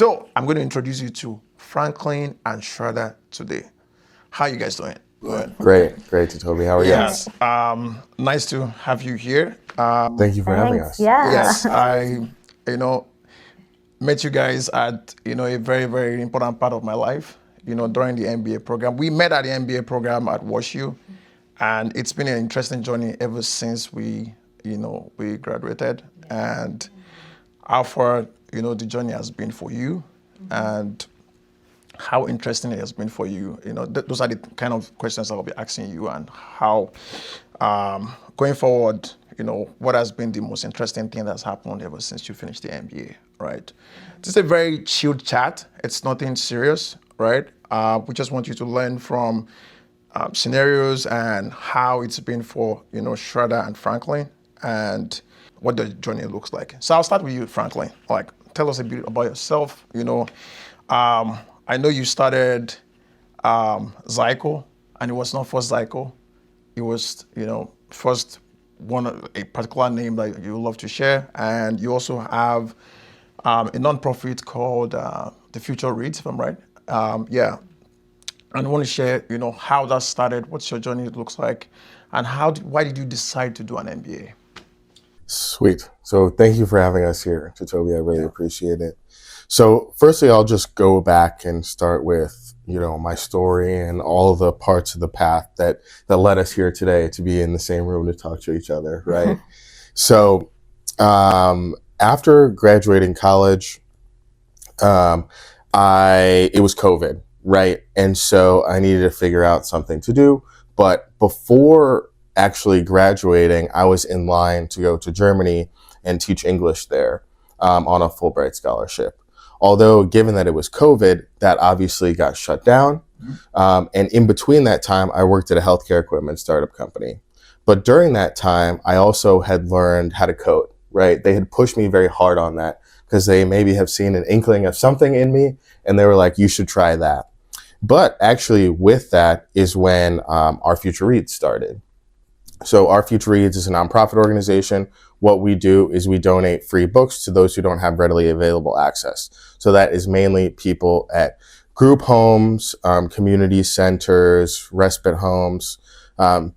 So I'm going to introduce you to Franklin and Shrada today. How you guys doing? Good. Great to Toby. How are you? Yes. Nice to have you here. Thank you for having us. Yeah. Yes, I, met you guys at, a very, very important part of my life, during the MBA program. We met at the MBA program at WashU, and it's been an interesting journey ever since we graduated, and how far, the journey has been for you, and how interesting it has been for you. Those are the kind of questions I'll be asking you, and how, going forward, what has been the most interesting thing that's happened ever since you finished the MBA, right? This is a very chilled chat. It's nothing serious, right? We just want you to learn from scenarios and how it's been for, Shradha and Franklin, and what the journey looks like. So I'll start with you, Franklin. Tell us a bit about yourself. I know you started Zyco, and it was not first Zyco. It was, first a particular name that you love to share, and you also have a nonprofit called The Future Reads, if I'm right. Yeah. And I want to share, how that started, what's your journey looks like, and why did you decide to do an MBA? Sweet. So thank you for having us here, Toby. I really appreciate it. So firstly, I'll just go back and start with, my story and all the parts of the path that led us here today to be in the same room to talk to each other, right? So after graduating college, it was COVID, right? And so I needed to figure out something to do. But before actually graduating, I was in line to go to Germany and teach English there on a Fulbright scholarship. Although, given that it was COVID, that obviously got shut down. And in between that time, I worked at a healthcare equipment startup company. But during that time, I also had learned how to code, right? They had pushed me very hard on that because they maybe have seen an inkling of something in me, and they were like, you should try that. But actually, with that is when Our Future Reads started. So Our Future Reads is a nonprofit organization. What we do is we donate free books to those who don't have readily available access. So that is mainly people at group homes, community centers, respite homes.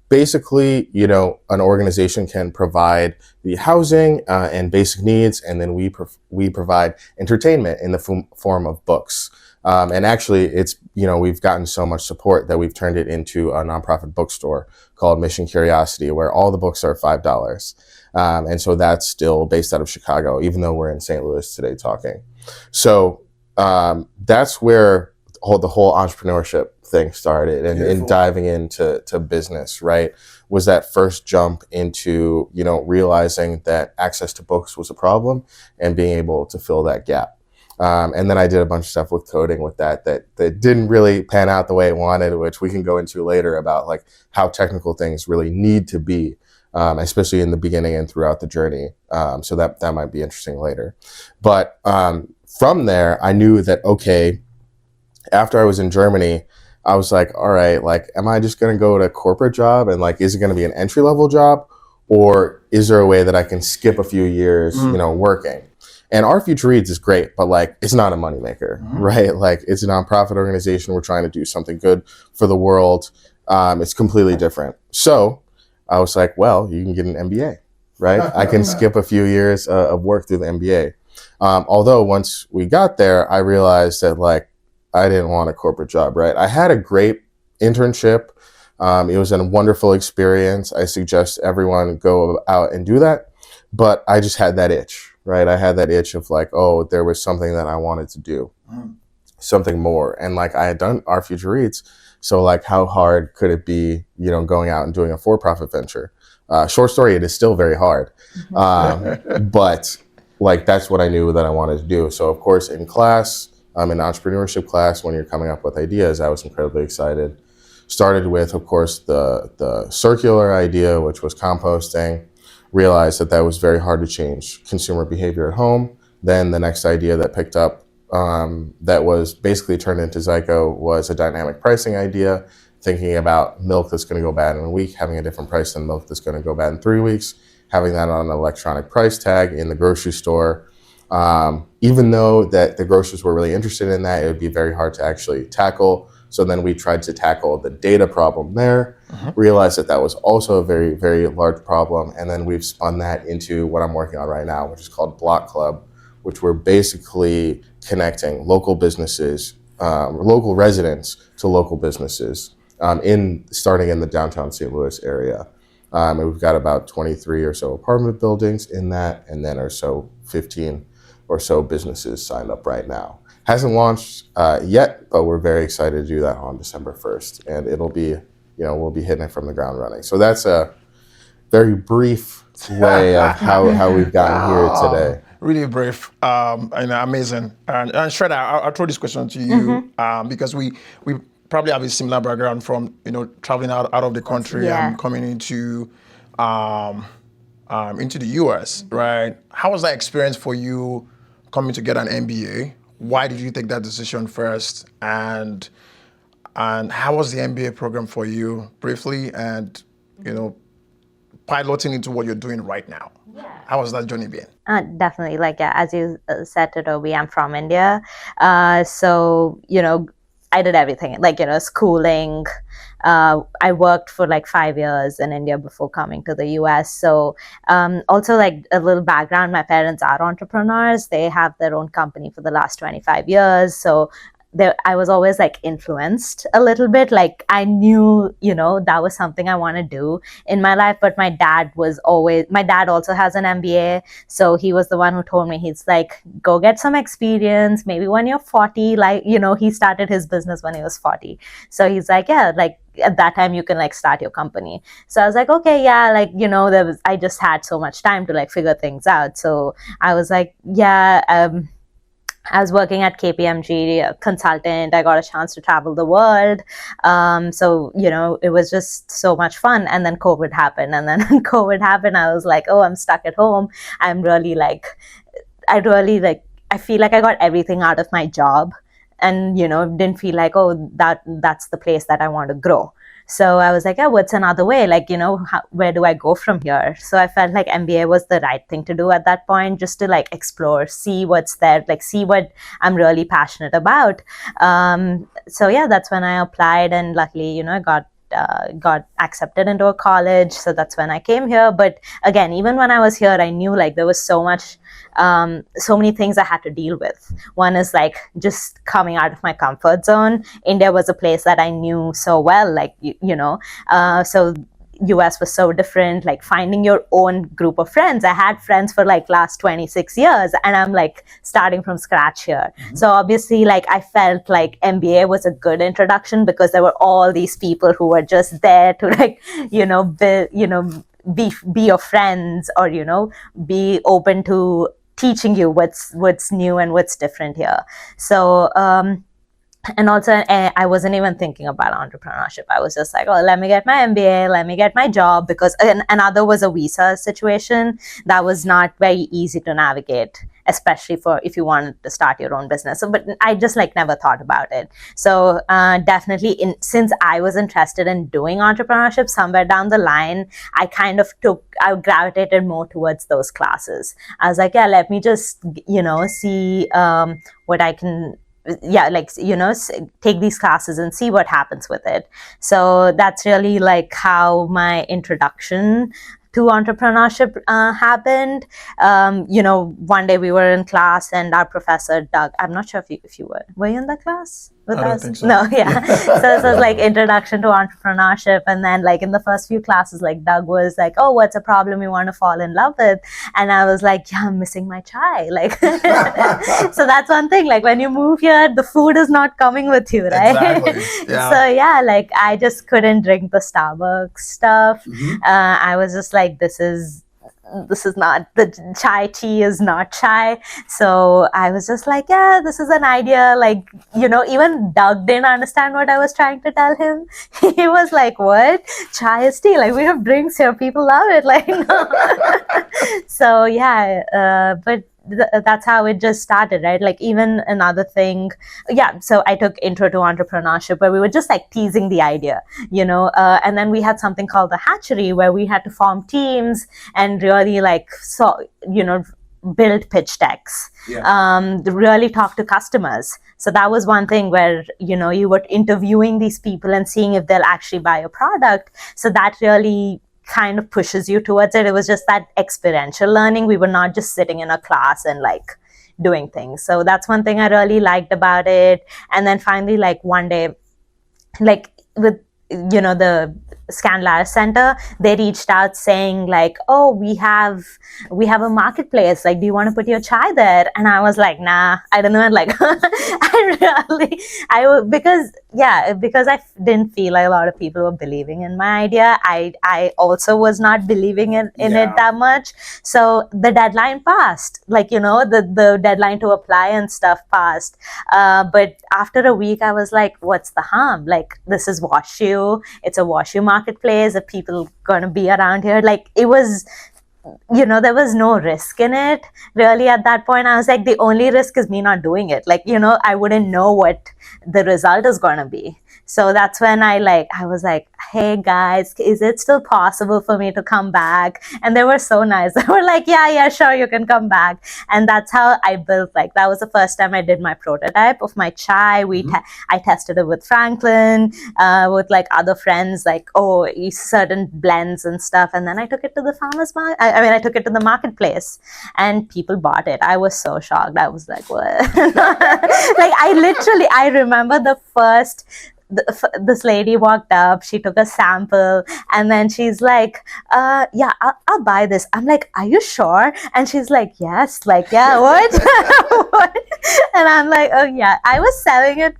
Basically, an organization can provide the housing and basic needs, and then we provide entertainment in the form of books. And actually, it's, we've gotten so much support that we've turned it into a nonprofit bookstore called Mission Curiosity, where all the books are $5. And so that's still based out of Chicago, even though we're in St. Louis today talking. So that's where the whole entrepreneurship thing started, and diving into business, right? Was that first jump into, realizing that access to books was a problem and being able to fill that gap. And then I did a bunch of stuff with coding with that didn't really pan out the way it wanted, which we can go into later about like how technical things really need to be, especially in the beginning and throughout the journey. So that might be interesting later. But from there, I knew that, okay, after I was in Germany, I was like, all right, like, am I just going to go to a corporate job, and like, is it going to be an entry-level job, or is there a way that I can skip a few years, working? And Our Future Reads is great, but like, it's not a moneymaker, right? Like, it's a nonprofit organization. We're trying to do something good for the world. It's completely different. So I was like, well, you can get an MBA, right? I can skip a few years of work through the MBA. Although once we got there, I realized that like, I didn't want a corporate job, right? I had a great internship. It was a wonderful experience. I suggest everyone go out and do that. But I just had that itch, right? I had that itch of like, oh, there was something that I wanted to do, something more. And like, I had done Our Future Reads. So like, how hard could it be, going out and doing a for-profit venture? Short story, it is still very hard. But like, that's what I knew that I wanted to do. So of course, in class, in entrepreneurship class, when you're coming up with ideas, I was incredibly excited. Started with, of course, the circular idea, which was composting. Realized that was very hard to change consumer behavior at home. Then the next idea that picked up that was basically turned into Zyco was a dynamic pricing idea, thinking about milk that's going to go bad in a week, having a different price than milk that's going to go bad in 3 weeks, having that on an electronic price tag in the grocery store. Even though that the grocers were really interested in that, it would be very hard to actually tackle. So then we tried to tackle the data problem there, realized that that was also a very, very large problem. And then we've spun that into what I'm working on right now, which is called Block Club, which we're basically connecting local businesses, local residents to local businesses starting in the downtown St. Louis area. And we've got about 23 or so apartment buildings in that, and then 15 or so businesses signed up right now. Hasn't launched yet, but we're very excited to do that on December 1st. And it'll be, we'll be hitting it from the ground running. So that's a very brief way of how we've gotten here today. Really brief, and amazing. And Shradha, I'll throw this question to you because we probably have a similar background from traveling out of the country and coming into the US, right? How was that experience for you coming to get an MBA? Why did you take that decision first? And how was the MBA program for you briefly? And piloting into what you're doing right now. How has that journey been? Definitely. As you said to Toby, I'm from India. So, I did everything, schooling. I worked for 5 years in India before coming to the US. So also a little background, my parents are entrepreneurs. They have their own company for the last 25 years. So I was always influenced a little bit. I knew, that was something I want to do in my life. But my dad also has an MBA. So he was the one who told me, he's go get some experience. Maybe when you're 40, he started his business when he was 40. So he's at that time you can start your company. So I was okay, I just had so much time to figure things out. So I was I was working at KPMG, a consultant. I got a chance to travel the world. So, it was just so much fun. And then COVID happened. And then when COVID happened, I was I'm stuck at home. I'm really I feel I got everything out of my job and, didn't feel that's the place that I want to grow. So I was what's another way? Where do I go from here? So I felt MBA was the right thing to do at that point, just to explore, see what's there, see what I'm really passionate about. So yeah, that's when I applied, and luckily, got accepted into a college. So that's when I came here. But again, even when I was here, I knew there was so many things I had to deal with. One is just coming out of my comfort zone. India was a place that I knew so well, so US was so different, finding your own group of friends. I had friends for last 26 years and I'm starting from scratch here. So obviously I felt MBA was a good introduction because there were all these people who were just there to be your friends, or be open to teaching you what's new and what's different here. So and also, I wasn't even thinking about entrepreneurship. I was just let me get my MBA, let me get my job, because another was a visa situation that was not very easy to navigate, especially for if you wanted to start your own business. So, but I just never thought about it. So definitely, since I was interested in doing entrepreneurship, somewhere down the line, I gravitated more towards those classes. I was let me just see what I can. Take these classes and see what happens with it. So that's really how my introduction to entrepreneurship happened. One day we were in class and our professor Doug, I'm not sure if you were you in that class with I don't us? think so. No, yeah. So this was introduction to entrepreneurship, and then in the first few classes, Doug was oh, what's a problem you want to fall in love with? And I was yeah, I'm missing my chai. So that's one thing. When you move here, the food is not coming with you, right? Exactly. Yeah. So yeah, I just couldn't drink the Starbucks stuff. I was just this is not the chai tea is not chai. So I was just yeah, this is an idea. Even Doug didn't understand what I was trying to tell him. He was what? Chai is tea. We have drinks here. People love it. No. So yeah, but that's how it just started, right? Even another thing, yeah. So I took intro to entrepreneurship where we were just teasing the idea, and then we had something called the hatchery where we had to form teams and really build pitch decks, really talk to customers. So that was one thing where, you were interviewing these people and seeing if they'll actually buy a product. So that really kind of pushes you towards it. It was just that experiential learning. We were not just sitting in a class and doing things. So that's one thing I really liked about it. And then finally, one day, with the Scanlar Center, they reached out saying oh, we have a marketplace, do you want to put your chai there? And I was like, nah, I don't know. Because I didn't feel like a lot of people were believing in my idea. I also was not believing in it that much. So the deadline passed, the deadline to apply and stuff passed. But after a week, I was like, what's the harm? This is WashU. It's a WashU marketplace. Are people going to be around here? It was, there was no risk in it really at that point. I was like, the only risk is me not doing it. I wouldn't know what the result is going to be. So that's when I was like, hey guys, is it still possible for me to come back? And they were so nice. They were like, yeah, sure, you can come back. And that's how I built, that was the first time I did my prototype of my chai. I tested it with Franklin, with other friends, certain blends and stuff. And then I took it to the farmers market. I took it to the marketplace and people bought it. I was so shocked. I was like, what? I remember this lady walked up, she took a sample, and then she's like, I'll buy this. I'm like, are you sure? And she's like, yes. Yeah, what? What? And I'm like, oh yeah, I was selling it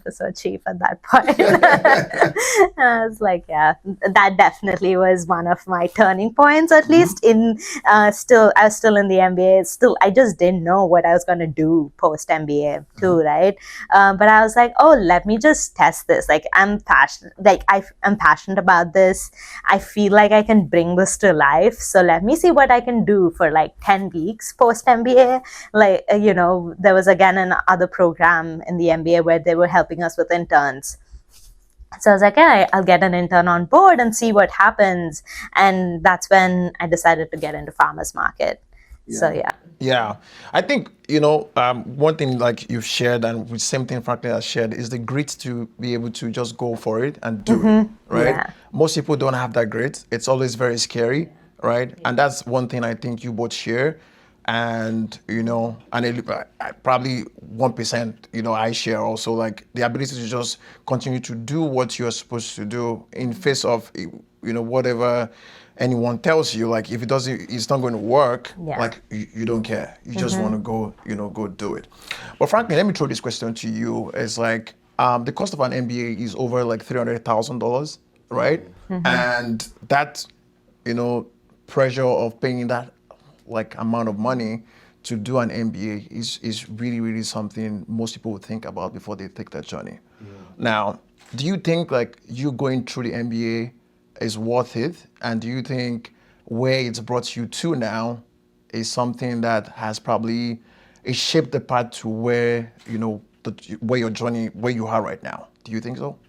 for so cheap at that point. And I was like, yeah, that definitely was one of my turning points, at least I was still in the MBA. I just didn't know what I was going to do post MBA too, right? But I was like, oh, let me just test this. I'm passionate. I'm passionate about this. I feel like I can bring this to life. So let me see what I can do for 10 weeks post MBA. There was again another program in the MBA where they were helping us with interns. So I was like, yeah, I'll get an intern on board and see what happens. And that's when I decided to get into farmers market. So yeah. Yeah, I think one thing you've shared, and the same thing Franklin has shared, is the grit to be able to just go for it and do it, right? Yeah. Most people don't have that grit. It's always very scary, right? And that's one thing I think you both share, and probably 1%, I share also, the ability to just continue to do what you're supposed to do in face of whatever anyone tells you. If it's not going to work, you don't care. You just want to go, go do it. But frankly, let me throw this question to you. It's the cost of an MBA is over $300,000, right? And that, pressure of paying that amount of money to do an MBA is really, really something most people would think about before they take that journey. Now, do you think you going through the MBA is worth it? And do you think where it's brought you to now is something that has probably shaped the path to where, where your journey, where you are right now? Do you think so?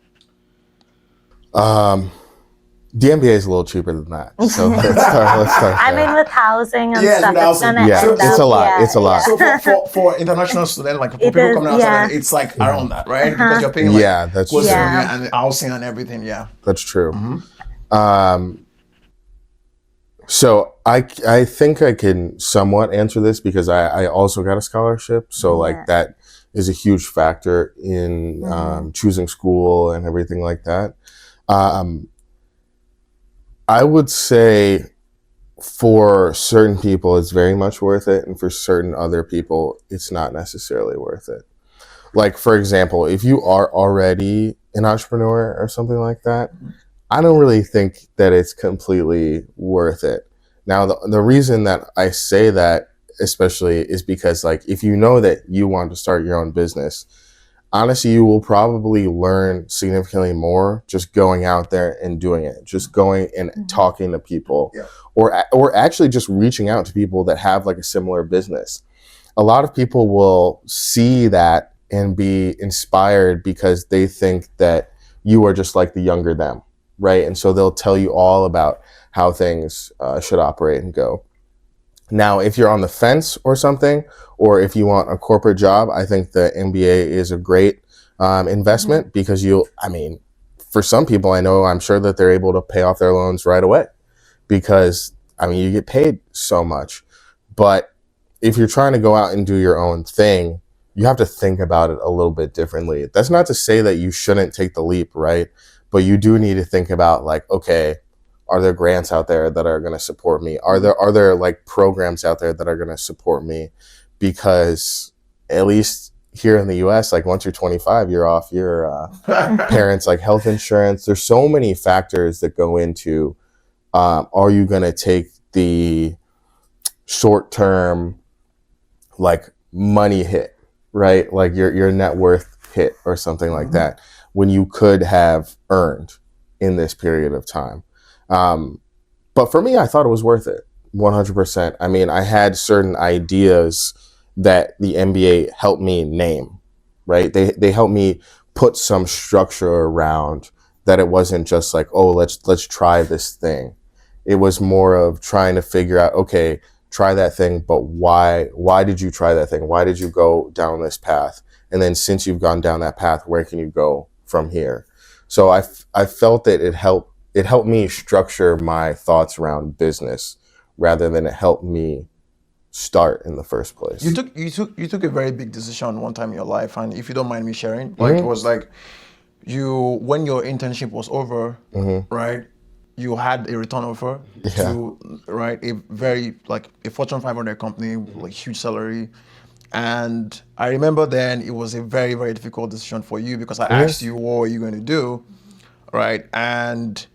The MBA is a little cheaper than that. So let's start there. With housing and Yes, stuff, with housing. It's a lot. It's a lot. So for international students, for people coming outside, it's around that, right? Because you're paying that's true. And housing and everything, That's true. So I think I can somewhat answer this because I also got a scholarship. So that is a huge factor in choosing school and everything like that. I would say for certain people, it's very much worth it. And for certain other people, it's not necessarily worth it. For example, if you are already an entrepreneur or something like that, I don't really think that it's completely worth it. Now, the reason that I say that especially is because if you know that you want to start your own business, honestly, you will probably learn significantly more just going out there and doing it, just going and talking to people, or actually just reaching out to people that have a similar business. A lot of people will see that and be inspired because they think that you are just like the younger them, right? And so they'll tell you all about how things should operate and go. Now, if you're on the fence or something, or if you want a corporate job, I think the MBA is a great investment because for some people I know, I'm sure that they're able to pay off their loans right away because, you get paid so much. But if you're trying to go out and do your own thing, you have to think about it a little bit differently. That's not to say that you shouldn't take the leap, right? But you do need to think about like, okay, are there grants out there that are going to support me? Are there like programs out there that are going to support me? Because at least here in the US, like once you're 25, you're off your parents' like health insurance. There's so many factors that go into, are you going to take the short-term like money hit, right? Like your net worth hit or something like that when you could have earned in this period of time. But for me, I thought it was worth it 100%. I had certain ideas that the MBA helped me name, right? They helped me put some structure around that. It wasn't just like, oh, let's try this thing. It was more of trying to figure out, okay, try that thing, but why did you try that thing? Why did you go down this path? And then since you've gone down that path, where can you go from here? So I felt that it helped me structure my thoughts around business rather than it helped me start in the first place. You took a very big decision one time in your life, and if you don't mind me sharing, like it was like when your internship was over, right? You had a return offer to a very like a Fortune 500 company, like huge salary. And I remember then it was a very, very difficult decision for you because I asked you, what are you going to do? Right. And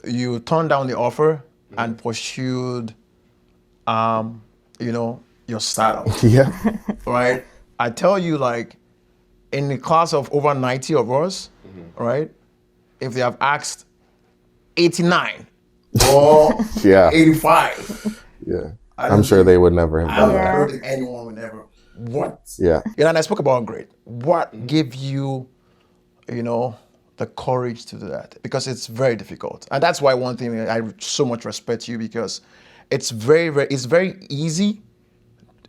you turned down the offer and pursued, your startup. Yeah. Right. I tell you, like, in the class of over 90 of us, right, if they have asked 89 or 85, I'm sure they would never have done that. I don't think anyone would ever. What? Yeah. And I spoke about grit. What gave you, the courage to do that? Because it's very difficult. And that's why one thing I so much respect you, because it's very easy.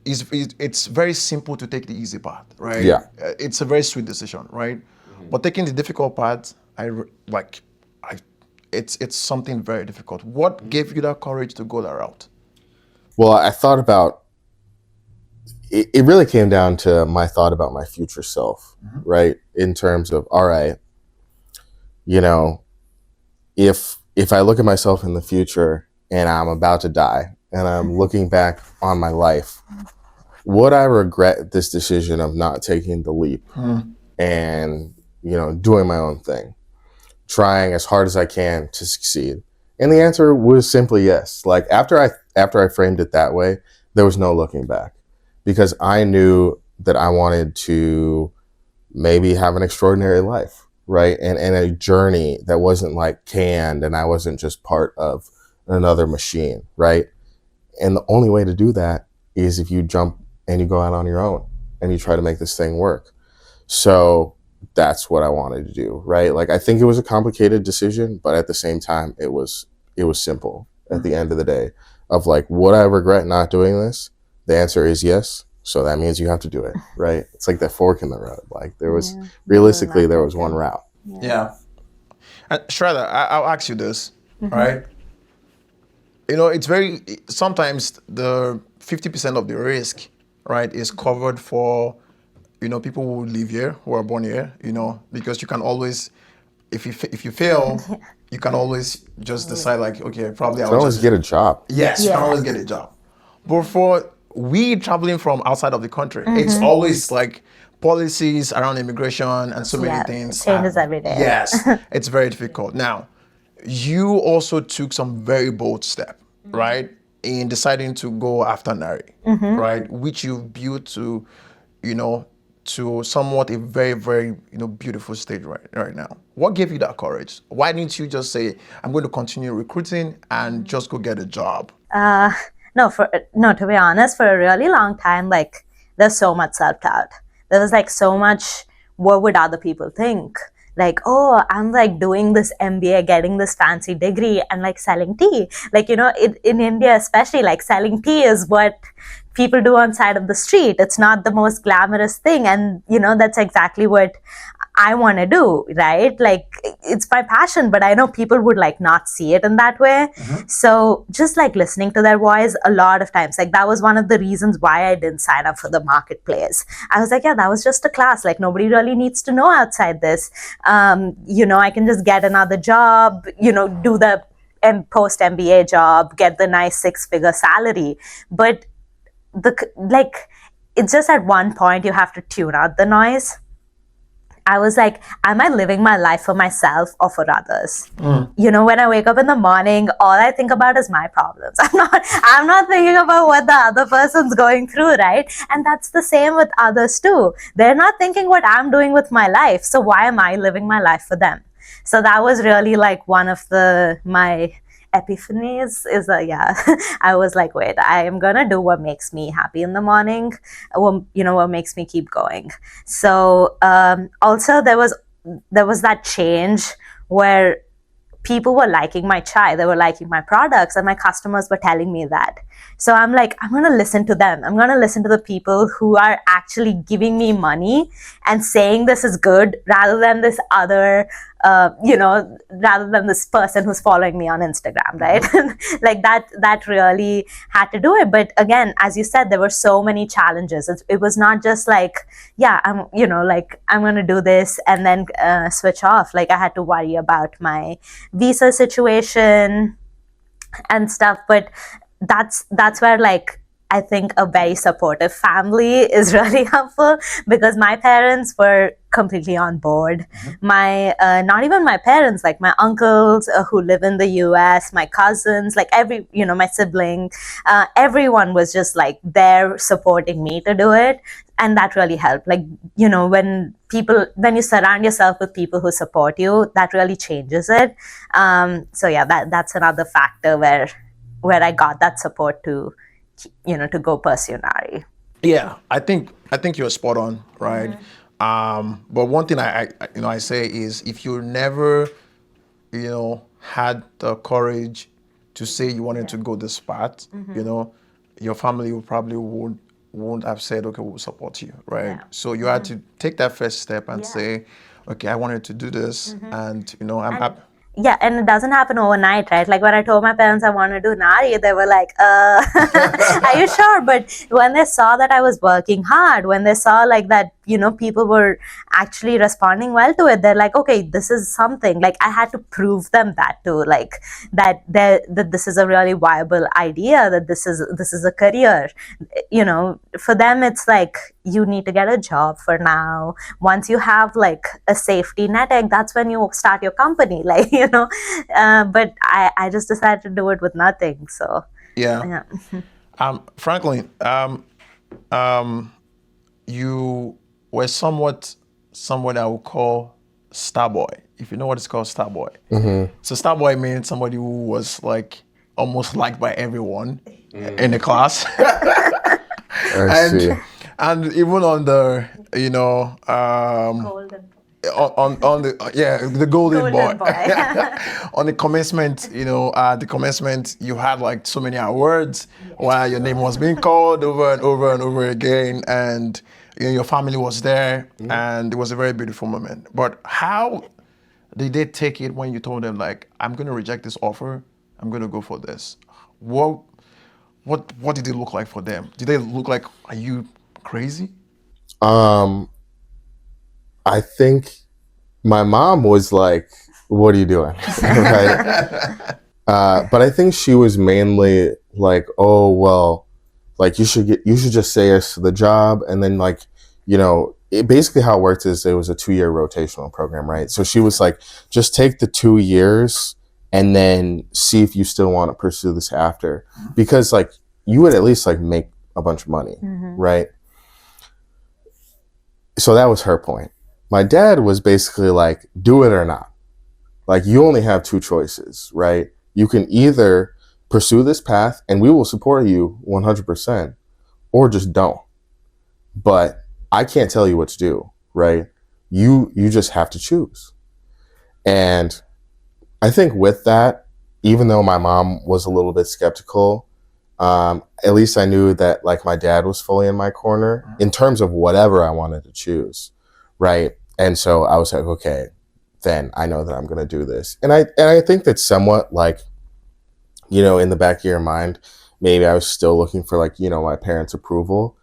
It's very simple to take the easy path, right? Yeah. It's a very sweet decision, right? But taking the difficult path, it's something very difficult. What gave you that courage to go that route? Well, I thought about it really came down to my thought about my future self, right? In terms of, all right, if I look at myself in the future and I'm about to die and I'm looking back on my life, would I regret this decision of not taking the leap and, doing my own thing, trying as hard as I can to succeed? And the answer was simply yes. Like after I framed it that way, there was no looking back. Because I knew that I wanted to maybe have an extraordinary life, right? And a journey that wasn't like canned and I wasn't just part of another machine, right? And the only way to do that is if you jump and you go out on your own and you try to make this thing work. So that's what I wanted to do, right? Like I think it was a complicated decision, but at the same time, it was simple at the end of the day of like, would I regret not doing this? The answer is yes. So that means you have to do it, right? It's like that fork in the road. Like there was, realistically, there was one route. Yeah. And Shradha, I'll ask you this, right? It's sometimes the 50% of the risk, right, is covered for, people who live here, who are born here, because you can always, if you fail, you can always just decide like, okay, probably You can always get a job. Yes, you can always get a job. But for we traveling from outside of the country, it's always like policies around immigration and so many things. It changes every day. Yes, it's very difficult. Now, you also took some very bold step, right, in deciding to go after Nari, right, which you've built to, to somewhat a very, very, beautiful stage right now. What gave you that courage? Why didn't you just say, I'm going to continue recruiting and just go get a job? No, to be honest, for a really long time, like there's so much self-doubt. There was like so much, what would other people think? like, oh, I'm like doing this MBA, getting this fancy degree, and like selling tea. Like, in India especially, like selling tea is what people do on side of the street. It's not the most glamorous thing, and that's exactly what I want to do, right? Like, it's my passion, but I know people would like not see it in that way. So just like listening to their voice a lot of times, like that was one of the reasons why I didn't sign up for the marketplace. I was like, yeah, that was just a class. Like, nobody really needs to know outside this. I can just get another job, do the post MBA job, get the nice 6-figure salary. But it's just at one point you have to tune out the noise. I was like, am I living my life for myself or for others? When I wake up in the morning, all I think about is my problems. I'm not thinking about what the other person's going through, right? And that's the same with others too. They're not thinking what I'm doing with my life. So why am I living my life for them? So that was really like one of my epiphanies is I was like, wait, I am gonna do what makes me happy in the morning, what makes me keep going. So also there was that change where people were liking my chai, they were liking my products, and my customers were telling me that. So I'm like, I'm going to listen to them. I'm going to listen to the people who are actually giving me money and saying this is good, rather than this other, rather than this person who's following me on Instagram, right? Like that really had to do it. But again, as you said, there were so many challenges. It was not just like, yeah, I'm going to do this and then switch off. Like, I had to worry about my visa situation and stuff. But that's where, like, I think a very supportive family is really helpful, because my parents were completely on board. My not even my parents, like my uncles who live in the US, my cousins, like my sibling, everyone was just like there supporting me to do it. And that really helped. Like, when you surround yourself with people who support you, that really changes it. So yeah, that's another factor where I got that support to go pursue Nari. Yeah, I think you're spot on, right? But one thing I say is, if you never, had the courage to say you wanted to go this path, your family probably won't have said, okay, we'll support you, right? Yeah. So you had to take that first step and say, okay, I wanted to do this, and I'm happy. Yeah, and it doesn't happen overnight, right? Like, when I told my parents I want to do Nari, they were like, are you sure? But when they saw that I was working hard, when they saw like that, people were actually responding well to it, they're like, okay, this is something. Like, I had to prove them that too, like that this is a really viable idea, that this is a career. For them, it's like, you need to get a job for now. Once you have like a safety net egg, that's when you start your company. Like, but I just decided to do it with nothing. So yeah. Franklin, you were someone I would call star boy, if you know what it's called, star boy. So star boy means somebody who was like almost liked by everyone in the class. I see. And even on the, golden. on the golden boy. boy. On the commencement, the commencement, you had like so many awards while your name was being called over and over and over again, and your family was there, and it was a very beautiful moment. But how did they take it when you told them, like, I'm going to reject this offer, I'm going to go for this? What did it look like for them? Did they look like, are you crazy? I think my mom was like, what are you doing? Right? But I think she was mainly like, oh, well, like, you should just say yes to the job. And then, like, basically how it worked is it was a 2-year rotational program, right? So she was like, just take the 2 years and then see if you still want to pursue this after, because like, you would at least like make a bunch of money, right? So that was her point. My dad was basically like, do it or not. Like, you only have 2 choices, right? You can either pursue this path and we will support you 100%, or just don't. But I can't tell you what to do, right? You just have to choose. And I think with that, even though my mom was a little bit skeptical, at least I knew that like my dad was fully in my corner in terms of whatever I wanted to choose, right? And so I was like, okay, then I know that I'm going to do this. And I think that somewhat like, you know, in the back of your mind, maybe I was still looking for like, you know, my parents' approval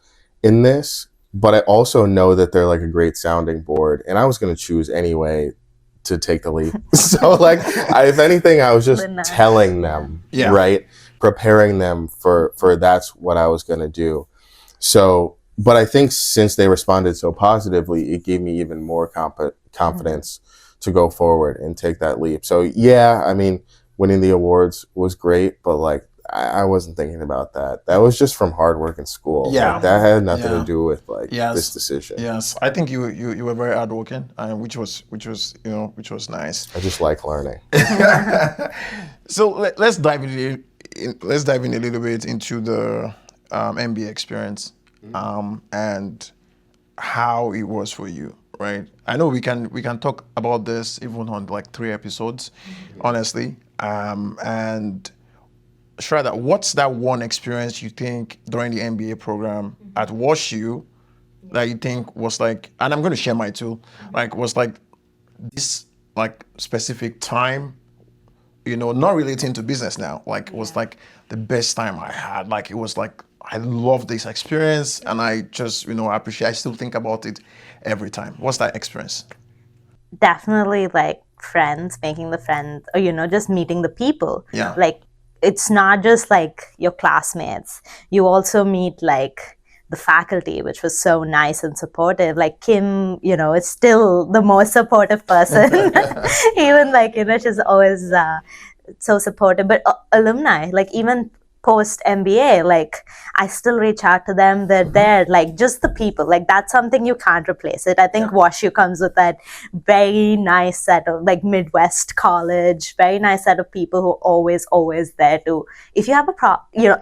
in this, but I also know that they're like a great sounding board, and I was going to choose anyway to take the leap. So like, if anything, I was just telling them, right? Preparing them for that's what I was going to do. So, but I think since they responded so positively, it gave me even more confidence to go forward and take that leap. So yeah, I mean, winning the awards was great, but like, I wasn't thinking about that. That was just from hard work in school. Yeah. Like, that had nothing to do with like this decision. Yes, I think you were very hardworking, which was nice. I just like learning. So let's dive in a little bit into the MBA experience and how it was for you, right? I know we can talk about this even on like 3 episodes, honestly. And Shradha, what's that one experience you think during the MBA program at WashU that you think was like, and I'm going to share my too, like was like this like specific time, you know, not relating to business now, like it was like the best time I had. Like it was like, I love this experience and I just, you know, I still think about it every time. What's that experience? Definitely like friends, making the friends, or, you know, just meeting the people. Yeah. Like, it's not just like your classmates. You also meet like the faculty, which was so nice and supportive. Like Kim, you know, is still the most supportive person. Even like, you know, she's always so supportive. But alumni, like even post MBA, like I still reach out to them. They're there, like just the people, like that's something you can't replace it. I think WashU comes with that very nice set of like Midwest college, very nice set of people who are always there to, if you have a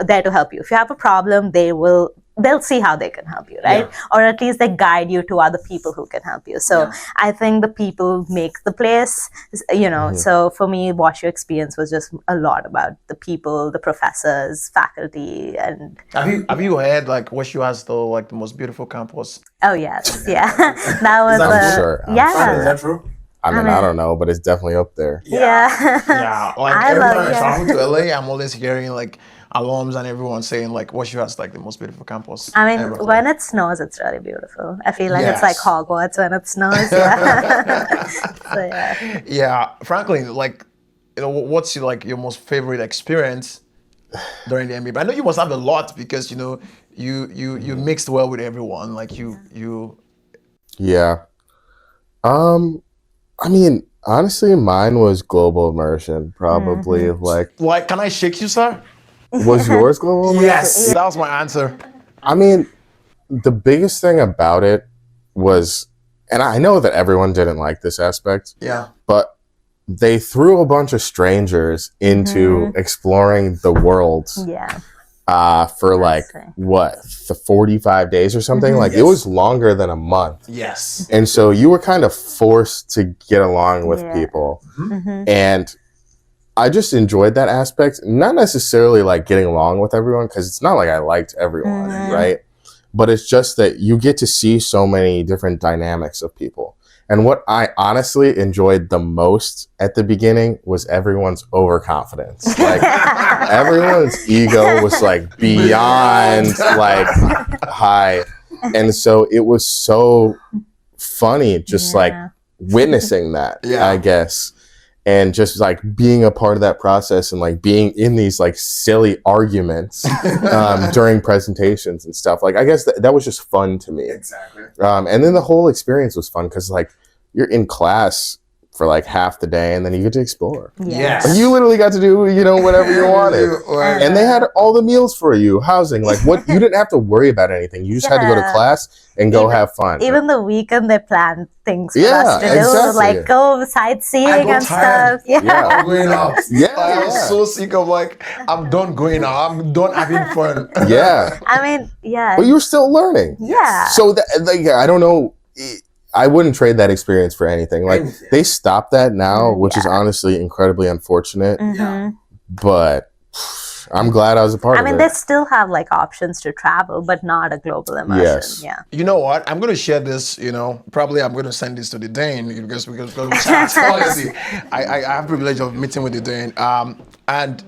there to help you. If you have a problem, they'll see how they can help you, right? Or at least they guide you to other people who can help you. So I think the people make the place, you know. So for me, WashU experience was just a lot about the people, the professors, faculty, and have you heard like WashU has the most beautiful campus? Oh yes, yeah. That was I'm sure. Is that true? I mean, I don't know, but it's definitely up there. Yeah. Like every time I travel to LA, I'm always hearing like alums and everyone saying like WashU has like the most beautiful campus. I mean, when it snows, it's really beautiful. I feel like it's like Hogwarts when it snows. Yeah. So yeah. Yeah. Frankly, like, you know, what's your most favorite experience during the MBA? I know you must have a lot because, you know, you mixed well with everyone. Like you. Yeah. I mean, honestly, mine was global immersion. Probably like, Can I shake you, sir? was yours global immersion? Yes, that was my answer. I mean, the biggest thing about it was, and I know that everyone didn't like this aspect. Yeah. But they threw a bunch of strangers into exploring the world. Yeah. For like the 45 days or something. Like it was longer than a month. Yes. And so you were kind of forced to get along with people. And I just enjoyed that aspect. Not necessarily like getting along with everyone, because it's not like I liked everyone, right? But it's just that you get to see so many different dynamics of people. And what I honestly enjoyed the most at the beginning was everyone's overconfidence. Like everyone's ego was like beyond like high. And so it was so funny just like witnessing that, I guess. And just like being a part of that process and like being in these like silly arguments during presentations and stuff. Like, I guess that was just fun to me. Exactly. And then the whole experience was fun because like you're in class for like half the day and then you get to explore. Yes. Like, you literally got to do, you know, whatever you wanted. And they had all the meals for you, housing, like what, you didn't have to worry about anything. You just had to go to class and go have fun. Even the weekend they planned things for us to do, like go sightseeing and stuff. I'm going out. I was Yeah. so sick of like, I'm done going out. I'm done having fun. Yeah. I mean, But you were still learning. Yeah. So that, like, I don't know. I wouldn't trade that experience for anything. Like they stopped that now, which is Yeah. honestly incredibly unfortunate. Mhm. But I'm glad I was a part I of mean, it. they still have like options to travel, but not a global immersion. Yes. Yeah. You know what? I'm going to share this, probably I'm going to send this to the Dane because we chat. Honestly, I have the privilege of meeting with the Dane. And,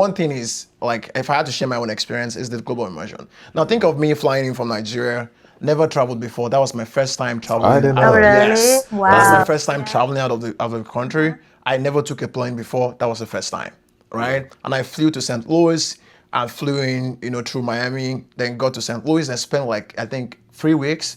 one thing is, like, if I had to share my own experience, is the global immersion. Now, think of me flying in from Nigeria, never traveled before. That was my first time traveling. I didn't Oh, know that. really? Yes. Wow. That's my first time traveling out of the country. I never took a plane before. That was the first time, right? And I flew to St. Louis. I flew in, through Miami, then got to St. Louis and spent I think 3 weeks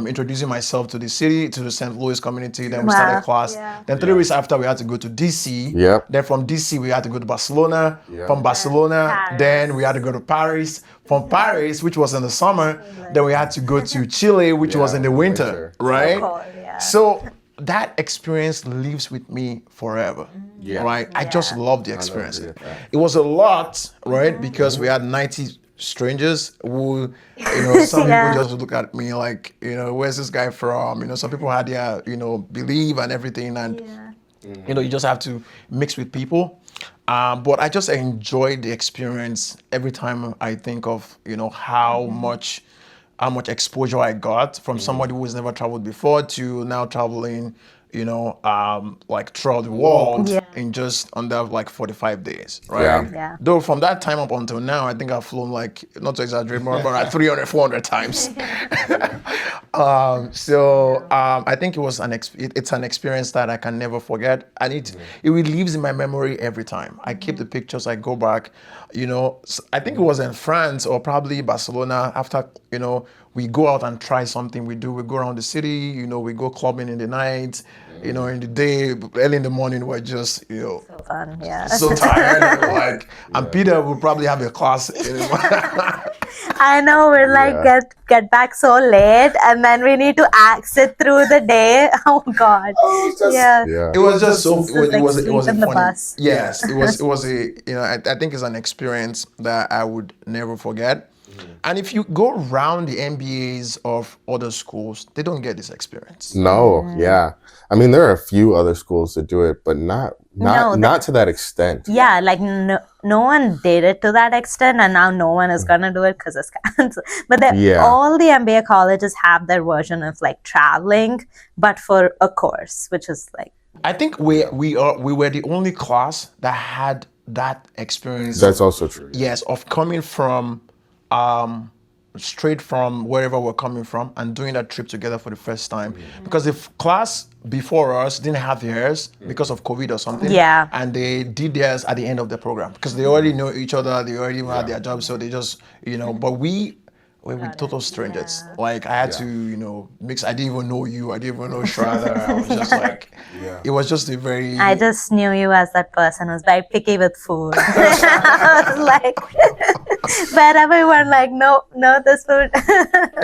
introducing myself to the city, to the St. Louis community. Then we started Wow. class. Yeah. Then 3 weeks after, we had to go to DC. Yep. Then from DC, we had to go to Barcelona. Yep. From Barcelona, Paris. then we had to go to Paris. From Paris, which was in the summer, then we had to go to Chile, which was in the winter, right? So cold, yeah. So that experience lives with me forever, Yeah. right? I just Yeah. love the experience. get that. It was a lot, right? Because we had 90 strangers who, some Yeah. people just look at me like, where's this guy from? Some people had their, belief and everything, and you just have to mix with people. But I just enjoy the experience every time I think of, how much exposure I got from somebody who has never traveled before to now traveling, like throughout the world Yeah. in just under like 45 days, right? Yeah. Yeah. Though from that time up until now, I think I've flown not to exaggerate more, but like 300, 400 times. I think it was it's an experience that I can never forget, and it lives in my memory every time. I keep the pictures. I go back. I think it was in France or probably Barcelona. After we go out and try something. We go around the city. We go clubbing in the night. In the day, early in the morning, we're just So fun. Yeah. so tired. And Peter will probably have a class. I know we're like Yeah. get back so late, and then we need to sit through the day. Oh God. Yeah. Yeah. It was just so. like It was sleep a in the funny. bus. Yes, it was a. I think it's an experience that I would never forget. And if you go around the MBAs of other schools, they don't get this experience. No, yeah. I mean, there are a few other schools that do it, but not to that extent. Yeah, like no one did it to that extent, and now no one is gonna do it because it's canceled. But all the MBA colleges have their version of like traveling, but for a course, which is like. I think we were the only class that had that experience. That's also true. Yes, of coming from straight from wherever we're coming from and doing that trip together for the first time. Because if class before us didn't have theirs because of COVID or something, Yeah. and they did theirs at the end of the program because they already know each other, they already had their jobs, so they just, but we were total strangers. Like I had to, mix. I didn't even know you. I didn't even know Shrada. I was just like, it was just a very. I just knew you as that person who's very picky with food. I was like, wherever you were, like, no, this food.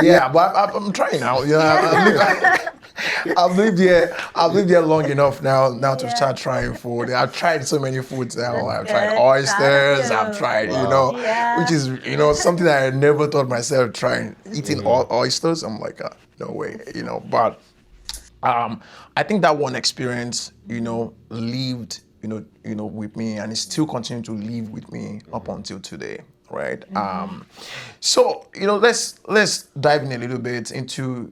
Yeah, but I'm trying now. I've lived here long enough now to start trying food. I've tried so many foods now. I've tried oysters. I've tried, which is something that I never thought myself trying. Eating all oysters, I'm like, no way, But I think that one experience, lived, with me, and it still continuing to live with me up until today. Right. So let's dive in a little bit into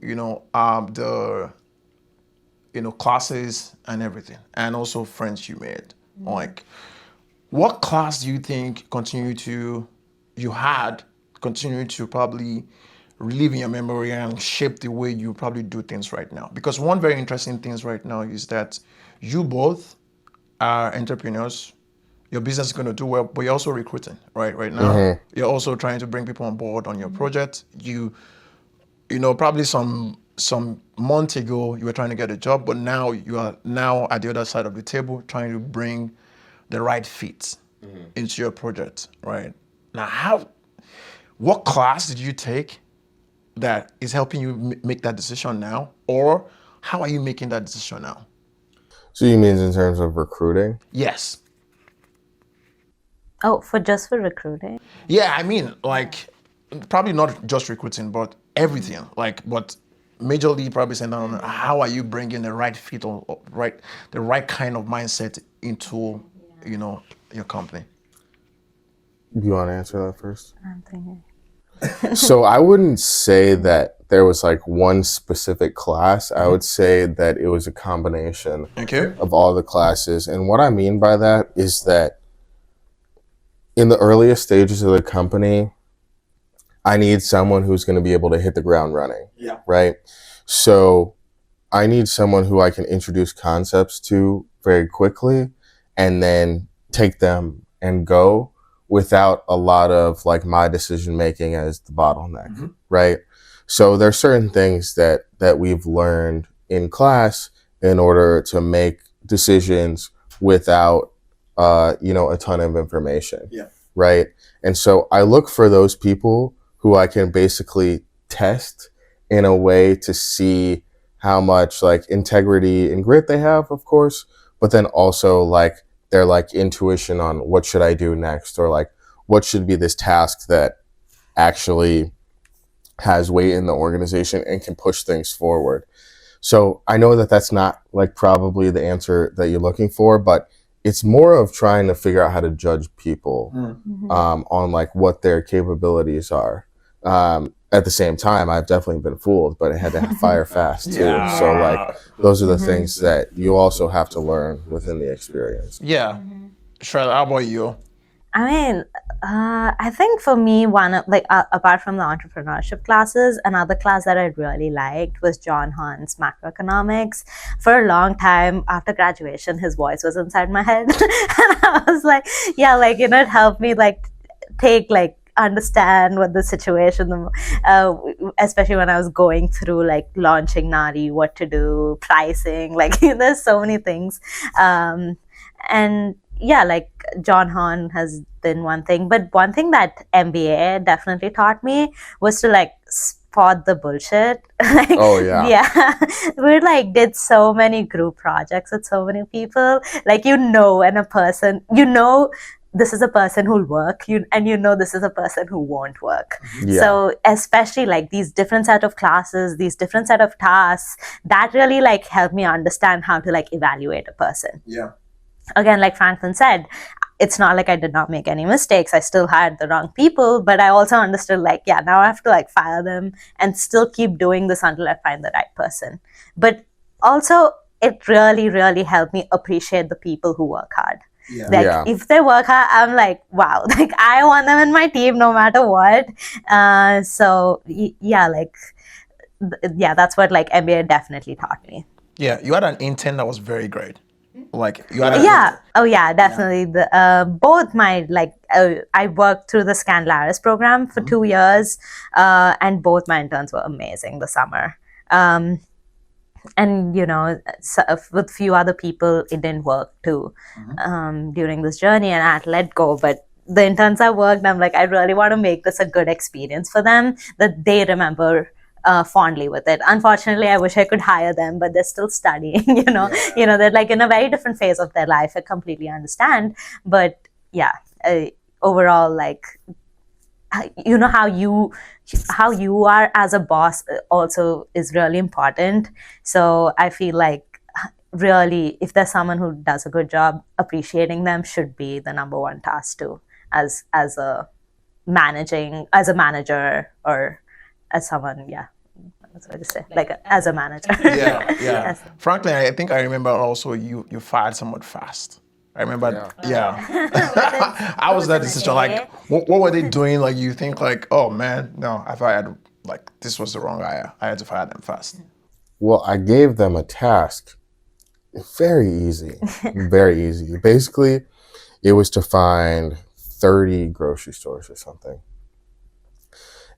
the classes and everything, and also friends you made. Like, what class do you think continue to probably relive in your memory and shape the way you probably do things right now? Because one very interesting thing right now is that you both are entrepreneurs. Your business is going to do well, but you're also recruiting, right? Right now, you're also trying to bring people on board on your project. You probably some months ago you were trying to get a job, but now you are at the other side of the table trying to bring the right fit into your project, right? Now, what class did you take that is helping you make that decision now, or how are you making that decision now? So you mean in terms of recruiting? Yes. Oh, for recruiting? Yeah, I mean, like, probably not just recruiting, but everything. Like, but majorly probably centered on how are you bringing the right fit or the right kind of mindset into, your company. You want to answer that first? I'm thinking. So I wouldn't say that there was like one specific class. I would say that it was a combination Okay. of all the classes. And what I mean by that is that in the earliest stages of the company, I need someone who's going to be able to hit the ground running. Yeah. Right. So I need someone who I can introduce concepts to very quickly and then take them and go without a lot of like my decision making as the bottleneck. Right. So there's certain things that we've learned in class in order to make decisions without a ton of information. Yeah. Right. And so I look for those people who I can basically test in a way to see how much like integrity and grit they have, of course, but then also like their like intuition on what should I do next, or like what should be this task that actually has weight in the organization and can push things forward. So I know that that's not like probably the answer that you're looking for, but it's more of trying to figure out how to judge people on like what their capabilities are. At the same time, I've definitely been fooled, but I had to fire fast too. Yeah. So like those are the things that you also have to learn within the experience. Yeah. Shradha, how about you? I mean, I think for me, one of apart from the entrepreneurship classes, another class that I really liked was John Hahn's macroeconomics. For a long time after graduation, his voice was inside my head, and I was like, yeah, like it helped me like understand what the situation, especially when I was going through like launching Nari, what to do, pricing, like there's so many things, and yeah, like John Hahn has been one thing, but one thing that MBA definitely taught me was to like spot the bullshit. Like, oh yeah, we like did so many group projects with so many people, like when a person, this is a person who'll work, this is a person who won't work. Yeah. So especially like these different set of classes, these different set of tasks, that really like helped me understand how to like evaluate a person. Yeah. Again, like Franklin said, it's not like I did not make any mistakes. I still had the wrong people, but I also understood like, yeah, now I have to like fire them and still keep doing this until I find the right person. But also it really, really helped me appreciate the people who work hard. Yeah. Like if they work hard, I'm like, wow, like I want them in my team no matter what. So yeah, like, yeah, that's what like MBA definitely taught me. Yeah, you had an intern that was very great. Like you had definitely. Both my I worked through the Scandalaris program for 2 years, and both my interns were amazing the summer. And with few other people it didn't work too during this journey, and I had to let go. But the interns I worked, I'm like, I really want to make this a good experience for them that they remember fondly with it. Unfortunately, I wish I could hire them, but they're still studying. They're like in a very different phase of their life. I completely understand, but yeah, overall, like how you are as a boss also is really important. So I feel like really, if there's someone who does a good job, appreciating them should be the number one task too, as a manager or as someone, that's what I just say, like as a manager. Yeah. Yes. Frankly, I think I remember also you fired somewhat fast. I remember, I was that decision. Like, what were they doing? Like, you think like, oh man, no, I fired, like this was the wrong hire. I had to fire them fast. Well, I gave them a task. Very easy. Very easy. Basically, it was to find 30 grocery stores or something.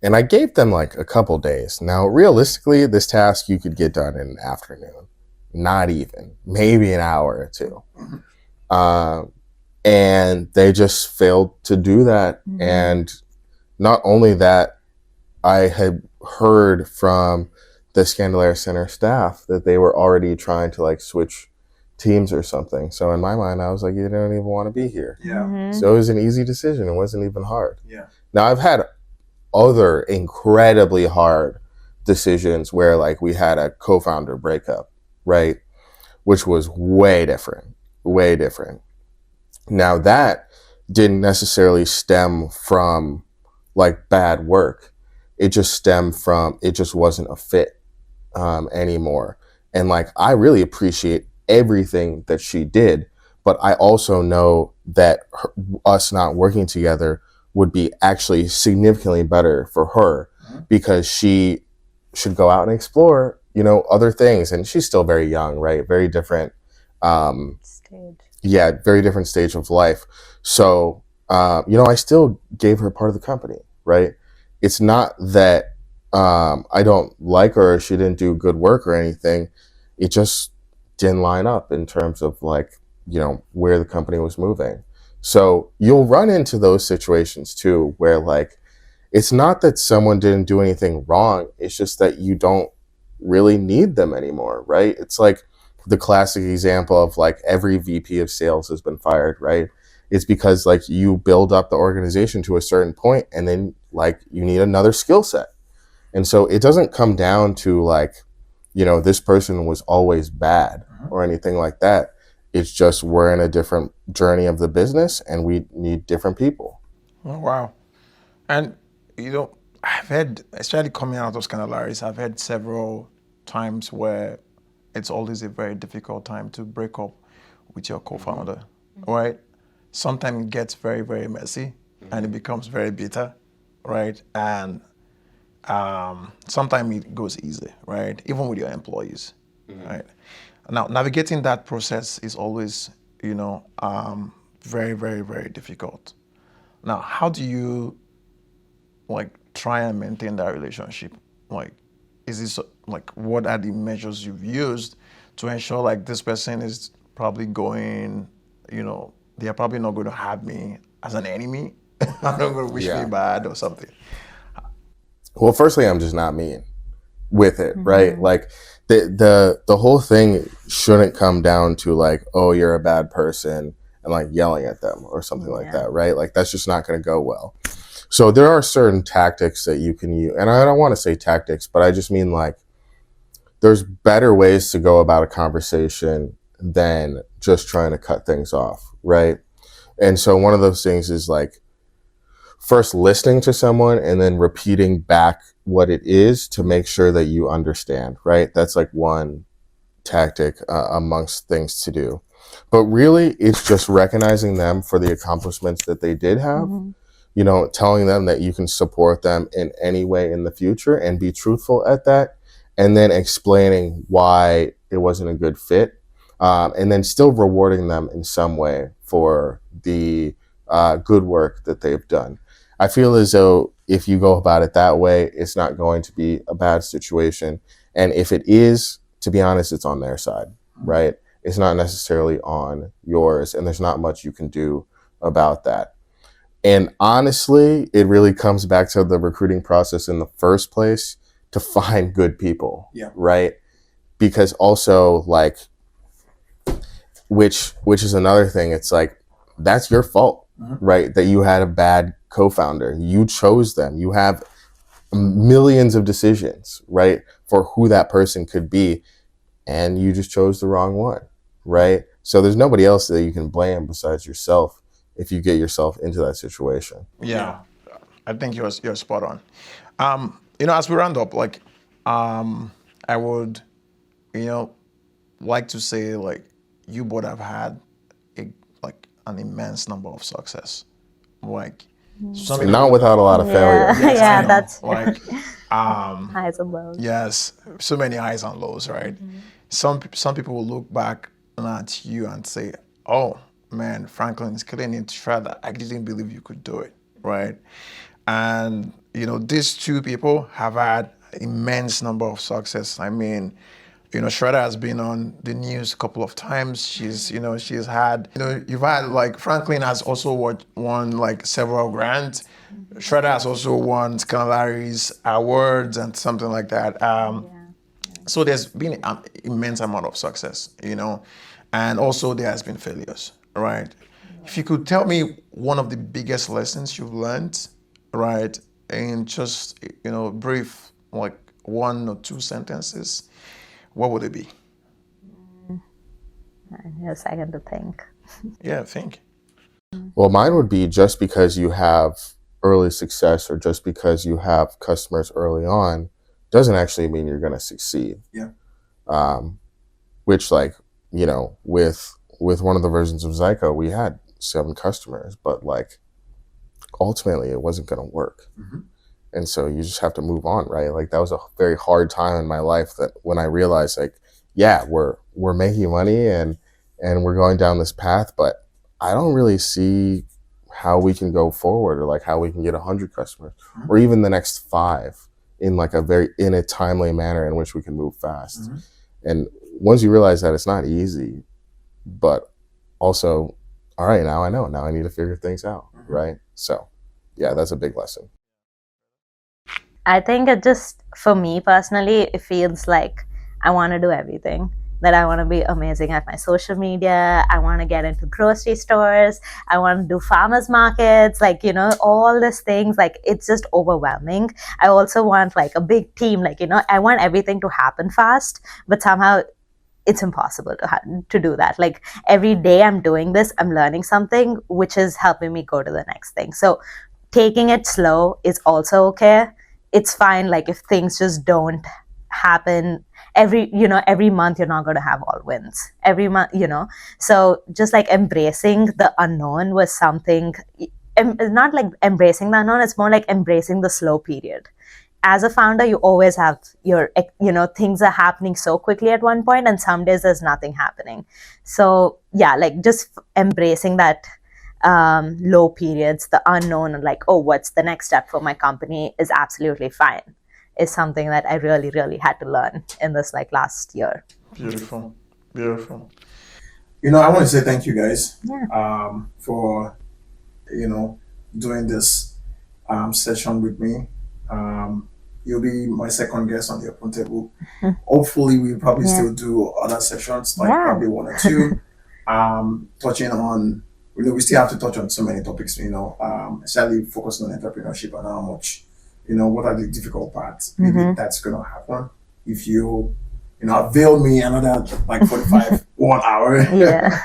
And I gave them like a couple days. Now, realistically, this task you could get done in an afternoon. Not even. Maybe an hour or two. And they just failed to do that. Mm-hmm. And not only that, I had heard from the Scandalaris Center staff that they were already trying to like switch teams or something. So in my mind, I was like, you don't even want to be here. Yeah. Mm-hmm. So it was an easy decision. It wasn't even hard. Yeah. Now I've had other incredibly hard decisions where like we had a co-founder breakup, right? Which was way different, way different. Now that didn't necessarily stem from like bad work. It just stemmed from, it just wasn't a fit anymore. And like, I really appreciate everything that she did, but I also know that us not working together would be actually significantly better for her because she should go out and explore, you know, other things. And she's still very young, right? Very different, Stage. yeah, very different stage of life. So, you know, I still gave her part of the company, right? It's not that I don't like her or she didn't do good work or anything. It just didn't line up in terms of like, you know, where the company was moving. So you'll run into those situations too, where like, it's not that someone didn't do anything wrong. It's just that you don't really need them anymore, right? It's like the classic example of like every VP of sales has been fired, right? It's because like you build up the organization to a certain point and then like you need another skill set. And so it doesn't come down to like, you know, this person was always bad or anything like that. It's just we're in a different journey of the business and we need different people. Oh, wow. And, you know, I've had, especially coming out of those kind of Larrys, I've had several times where it's always a very difficult time to break up with your co-founder, right? Sometimes it gets very, very messy and it becomes very bitter, right? And sometimes it goes easy, right? Even with your employees, right? Now, navigating that process is always, you know, very, very, very difficult. Now, how do you like try and maintain that relationship? Like, is this like what are the measures you've used to ensure like this person is probably going, you know, they are probably not going to have me as an enemy. I'm not going to wish me bad or something. Well, firstly, I'm just not mean with it, right? Like the whole thing shouldn't come down to like, oh, you're a bad person and like yelling at them or something like that, right? Like that's just not going to go well. So there are certain tactics that you can use, and I don't want to say tactics, but I just mean like there's better ways to go about a conversation than just trying to cut things off, right? And so one of those things is like first listening to someone and then repeating back what it is to make sure that you understand, right? That's like one tactic amongst things to do. But really, it's just recognizing them for the accomplishments that they did have, you know, telling them that you can support them in any way in the future and be truthful at that, and then explaining why it wasn't a good fit, and then still rewarding them in some way for the good work that they've done. I feel as though if you go about it that way, it's not going to be a bad situation. And if it is, to be honest, it's on their side, right? It's not necessarily on yours, and there's not much you can do about that. And honestly, it really comes back to the recruiting process in the first place to find good people, right? Because also like, which is another thing. It's like, that's your fault, right? That you had a bad co-founder. You chose them. You have millions of decisions, right? For who that person could be. And you just chose the wrong one, right? So there's nobody else that you can blame besides yourself if you get yourself into that situation. Yeah, I think you're spot on. You know, as we round up, like, I would, you know, like to say like you both have had an immense number of success, like Not without a lot of failure. Yeah, yeah, that's like highs and lows. yes, so many highs and lows, right? Some people will look back at you and say, "Oh man, Franklin is killing it, Shrada. I didn't believe you could do it," right? And you know, these two people have had immense number of success. I mean, you know, Shrada has been on the news a couple of times. She's had, you know, you've had like Franklin has also won like several grants. Shrada has also won Scalary's awards and something like that. So there's been an immense amount of success, you know, and also there has been failures, right? If you could tell me one of the biggest lessons you've learned, right, in just, you know, brief, like 1 or 2 sentences, what would it be? I need a second to think. Yeah, think. Well, mine would be just because you have early success or just because you have customers early on doesn't actually mean you're going to succeed. Yeah. Which, like, you know, with one of the versions of Zyko, we had 7 customers, but like ultimately it wasn't going to work. Mm-hmm. And so you just have to move on, right? Like that was a very hard time in my life that when I realized, like, yeah, we're making money and we're going down this path, but I don't really see how we can go forward or like how we can get 100 customers or even the next 5 in like in a timely manner in which we can move fast. Mm-hmm. And once you realize that it's not easy, but also, all right, now I know, now I need to figure things out, right? So yeah, that's a big lesson. I think it just, for me personally, it feels like I want to do everything. That I want to be amazing at my social media. I want to get into grocery stores. I want to do farmers markets, like, you know, all these things. Like, it's just overwhelming. I also want like a big team. Like, you know, I want everything to happen fast, but somehow it's impossible to do that. Like, every day I'm doing this, I'm learning something, which is helping me go to the next thing. So taking it slow is also okay. It's fine. Like, if things just don't happen every month, you're not going to have all wins every month, you know. So just like embracing the unknown was something, not like embracing the unknown, it's more like embracing the slow period. As a founder, you always have your, you know, things are happening so quickly at one point, and some days there's nothing happening. So yeah, like just embracing that low periods, the unknown, and like, oh, what's the next step for my company is absolutely fine, is something that I really, really had to learn in this like last year. Beautiful. Beautiful. You know, I want to say thank you guys for, you know, doing this session with me. You'll be my second guest on the Open Table. Hopefully, we'll probably still do other sessions, like probably 1 or 2, touching on, you know, we still have to touch on so many topics, you know, especially focusing on entrepreneurship and how much, you know, what are the difficult parts. Maybe that's going to happen if you know, avail me another like 45, 1 hour. Yeah.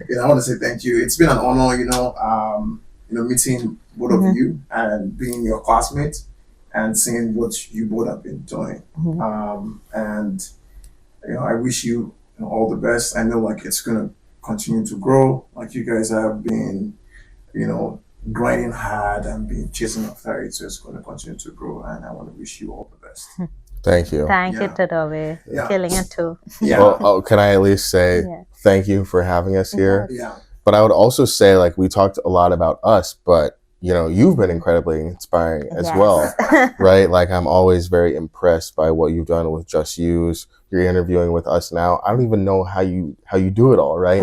You know, I want to say thank you. It's been an honor, you know, meeting both of you and being your classmates and seeing what you both have been doing. And, you know, I wish you, you know, all the best. I know like it's going to continue to grow. Like you guys have been, you know, grinding hard and been chasing after it. So it's going to continue to grow. And I want to wish you all the best. Thank you. Thank you, Tadove. Killing it too. Well, can I at least say thank you for having us here? But I would also say, like, we talked a lot about us, but, you know, you've been incredibly inspiring as well, right? Like, I'm always very impressed by what you've done with Just Use. You're interviewing with us now. I don't even know how you do it all, right?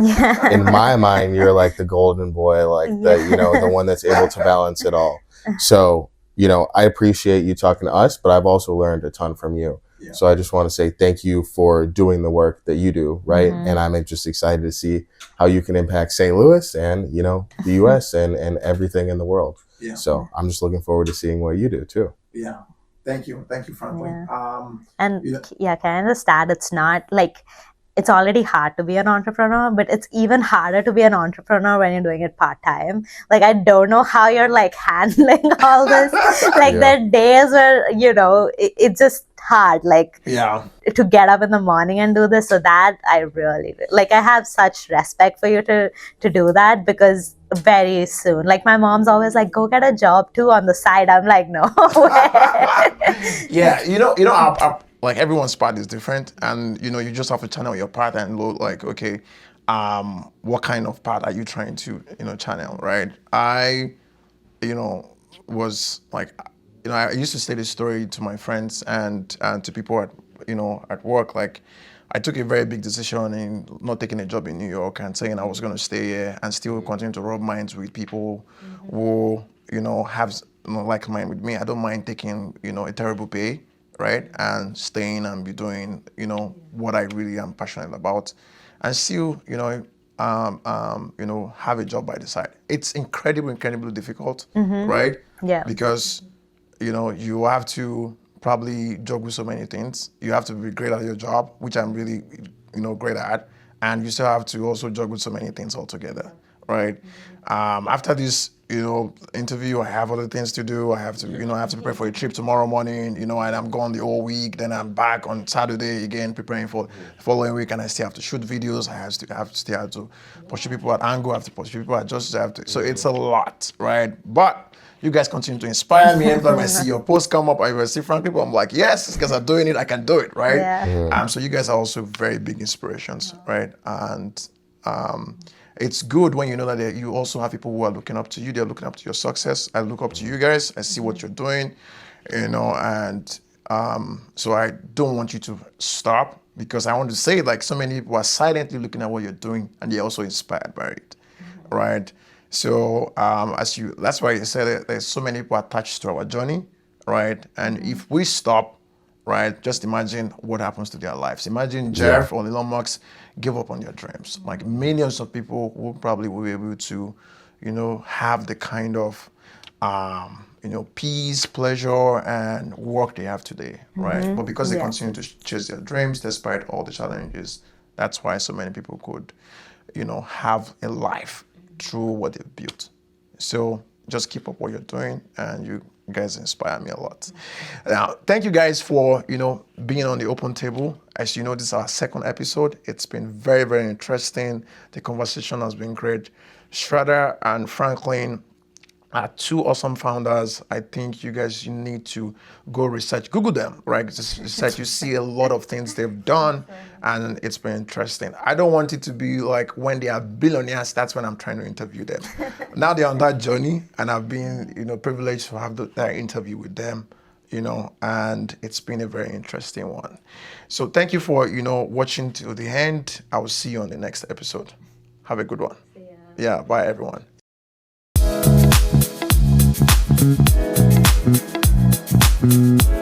In my mind, you're like the golden boy, like you know, the one that's able to balance it all. So, you know, I appreciate you talking to us, but I've also learned a ton from you. So I just want to say thank you for doing the work that you do, right? And I'm just excited to see how you can impact St. Louis and, you know, the US and everything in the world. So I'm just looking forward to seeing what you do too. Thank you, Franklin. And can I just add, it's not like, it's already hard to be an entrepreneur, but it's even harder to be an entrepreneur when you're doing it part-time. Like, I don't know how you're like handling all this. Like there are days where, you know, it's just hard, like to get up in the morning and do this. So that I really, like, I have such respect for you to do that, because very soon, like my mom's always like, go get a job too on the side. I'm like, no way. You know, like everyone's path is different, and you know, you just have to channel your path and look like, okay, what kind of path are you trying to, you know, channel, right? I, you know, was like, you know, I used to say this story to my friends and to people at, you know, at work. Like, I took a very big decision in not taking a job in New York and saying I was going to stay here and still continue to rub minds with people who, you know, have, you know, like mind with me. I don't mind taking, you know, a terrible pay, right, and staying and be doing, you know, what I really am passionate about, and still, you know, have a job by the side. It's incredibly difficult, right? Yeah. Because, you know, you have to probably juggle so many things. You have to be great at your job, which I'm really, great at, and you still have to also juggle so many things altogether, right? After this, interview, I have other things to do. I have to, I have to prepare for a trip tomorrow morning, and I'm gone the whole week. Then I'm back on Saturday again, preparing for the following week, and I still have to shoot videos. Still have to pursue people at Angle. I have to pursue people at Just. I have to. So it's a lot, right? But you guys continue to inspire me. Every time I see your posts come up, I see Frank people, I'm like, yes, these guys are doing it. I can do it, right? Yeah. So you guys are also very big inspirations, right? And it's good when you know that you also have people who are looking up to you. They're looking up to your success. I look up to you guys. I see what you're doing, and so I don't want you to stop, because I want to say, like, so many people are silently looking at what you're doing and they're also inspired by it, right? So that's why I said it, there's so many people attached to our journey, right? And if we stop, right, just imagine what happens to their lives. Imagine Jeff or Elon Musk give up on their dreams. Like, millions of people will probably be able to, have the kind of, peace, pleasure, and work they have today, right? But because they continue to chase their dreams despite all the challenges, that's why so many people could, have a life through what they've built. So just keep up what you're doing, and you guys inspire me a lot. Now, thank you guys for, being on the Open Table. As you know, this is our second episode. It's been very, very interesting. The conversation has been great. Shrada and Franklin are two awesome founders. I think you guys, you need to go research, Google them, right? Just research, you see a lot of things they've done, and it's been interesting. I don't want it to be like when they are billionaires, that's when I'm trying to interview them. Now they're on that journey, and I've been, privileged to have that interview with them, and it's been a very interesting one. So thank you for, watching till the end. I will see you on the next episode. Have a good one. Yeah, bye everyone. Thank you.